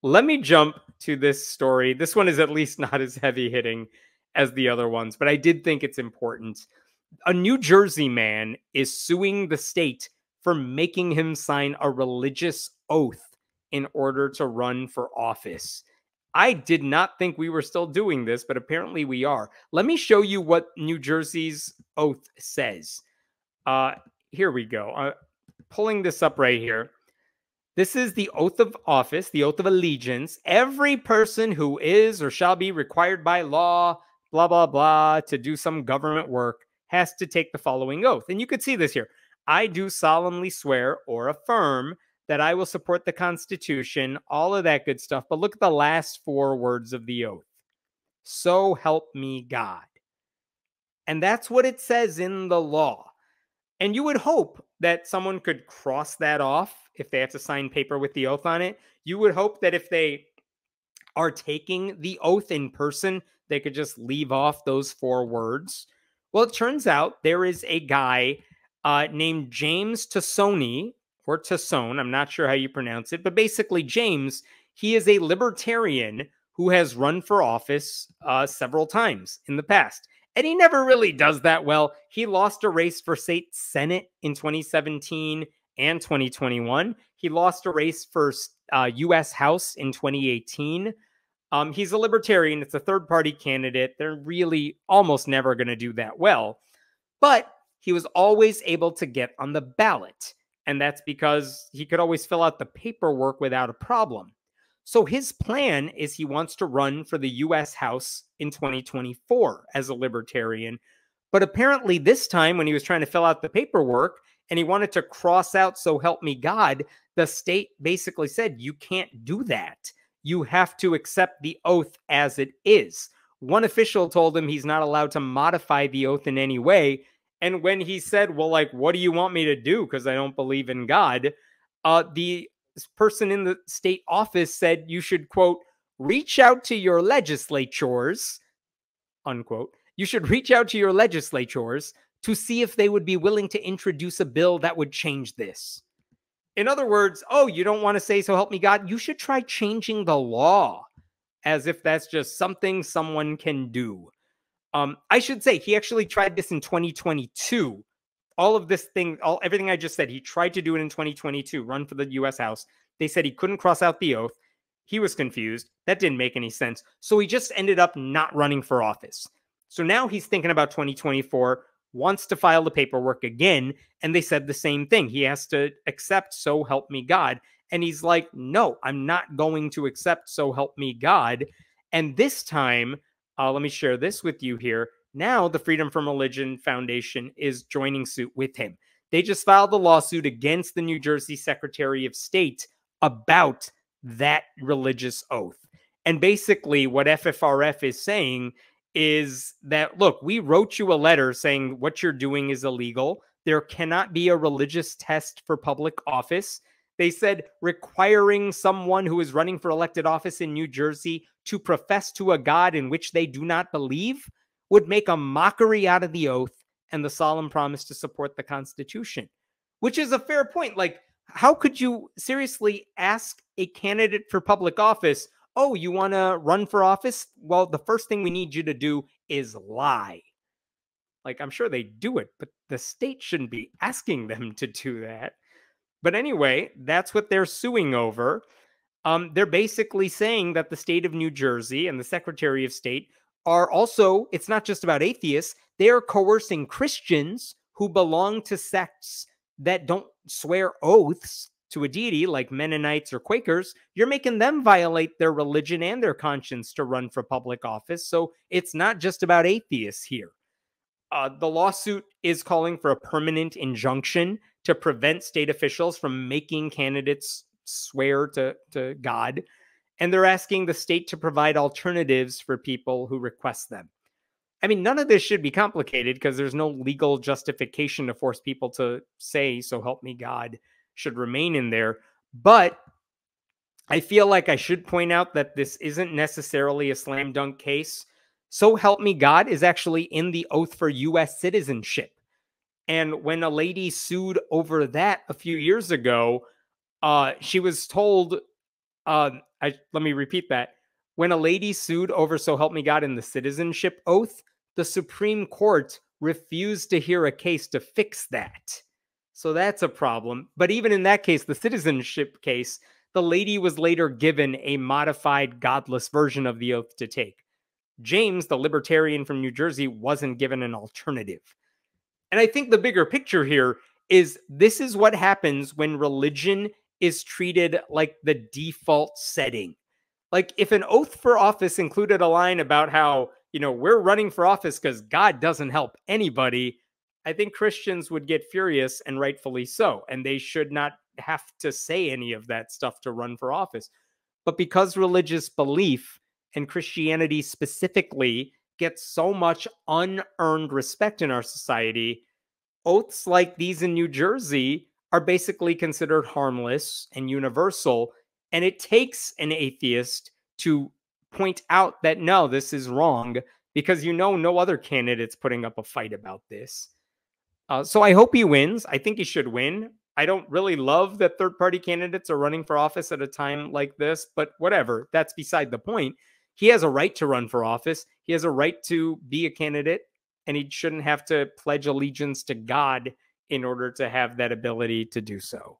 let me jump to this story. This one is at least not as heavy hitting as the other ones, but I did think it's important. A New Jersey man is suing the state for making him sign a religious oath in order to run for office. I did not think we were still doing this, but apparently we are. Let me show you what New Jersey's oath says. Here we go. Pulling this up right here. This is the oath of office, the oath of allegiance. Every person who is or shall be required by law, blah, blah, blah, to do some government work has to take the following oath. And you could see this here. I do solemnly swear or affirm that I will support the Constitution, all of that good stuff. But look at the last 4 words of the oath. So help me God. And that's what it says in the law. And you would hope that someone could cross that off if they have to sign paper with the oath on it. You would hope that if they are taking the oath in person, they could just leave off those 4 words. Well, it turns out there is a guy named James Tassone, or Tassone, I'm not sure how you pronounce it, but basically James, he is a libertarian who has run for office several times in the past. And he never really does that well. He lost a race for state Senate in 2017 and 2021. He lost a race for U.S. House in 2018. He's a libertarian. It's a third-party candidate. They're really almost never going to do that well. But he was always able to get on the ballot. And that's because he could always fill out the paperwork without a problem. So his plan is he wants to run for the U.S. House in 2024 as a libertarian. But apparently this time when he was trying to fill out the paperwork and he wanted to cross out "so help me God," the state basically said, you can't do that. You have to accept the oath as it is. One official told him he's not allowed to modify the oath in any way. And when he said, well, like, what do you want me to do? Because I don't believe in God. The person in the state office said you should, quote, reach out to your legislatures, unquote. You should reach out to your legislatures to see if they would be willing to introduce a bill that would change this. In other words, oh, you don't want to say "so help me God"? You should try changing the law, as if that's just something someone can do. I should say he actually tried this in 2022. All of this thing, everything I just said, he tried to do it in 2022, run for the U.S. House. They said he couldn't cross out the oath. He was confused. That didn't make any sense. So he just ended up not running for office. So now he's thinking about 2024, wants to file the paperwork again, and they said the same thing. He has to accept "so help me God." And he's like, no, I'm not going to accept "so help me God." And this time, let me share this with you here. Now the Freedom from Religion Foundation is joining suit with him. They just filed a lawsuit against the New Jersey Secretary of State about that religious oath. And basically what FFRF is saying is that, look, we wrote you a letter saying what you're doing is illegal. There cannot be a religious test for public office. They said requiring someone who is running for elected office in New Jersey to profess to a God in which they do not believe would make a mockery out of the oath and the solemn promise to support the Constitution, which is a fair point. Like, how could you seriously ask a candidate for public office, oh, you want to run for office? Well, the first thing we need you to do is lie. Like, I'm sure they do it, but the state shouldn't be asking them to do that. But anyway, that's what they're suing over. They're basically saying that the state of New Jersey and the Secretary of State are also, it's not just about atheists, they are coercing Christians who belong to sects that don't swear oaths to a deity like Mennonites or Quakers. You're making them violate their religion and their conscience to run for public office. So it's not just about atheists here. The lawsuit is calling for a permanent injunction to prevent state officials from making candidates swear to God. And they're asking the state to provide alternatives for people who request them. I mean, none of this should be complicated because there's no legal justification to force people to say, "so help me God," should remain in there. But I feel like I should point out that this isn't necessarily a slam dunk case. "So help me God" is actually in the oath for U.S. citizenship. And when a lady sued over that a few years ago, she was told let me repeat that. When a lady sued over So Help Me God in the citizenship oath, the Supreme Court refused to hear a case to fix that. So that's a problem. But even in that case, the citizenship case, the lady was later given a modified godless version of the oath to take. James, the libertarian from New Jersey, wasn't given an alternative. And I think the bigger picture here is this is what happens when religion is treated like the default setting. Like if an oath for office included a line about how, we're running for office because God doesn't help anybody, I think Christians would get furious, and rightfully so. And they should not have to say any of that stuff to run for office. But because religious belief, and Christianity specifically, gets so much unearned respect in our society, oaths like these in New Jersey are basically considered harmless and universal. And it takes an atheist to point out that, no, this is wrong, because no other candidate's putting up a fight about this. So I hope he wins. I think he should win. I don't really love that third-party candidates are running for office at a time like this, but whatever. That's beside the point. He has a right to run for office. He has a right to be a candidate, and he shouldn't have to pledge allegiance to God in order to have that ability to do so.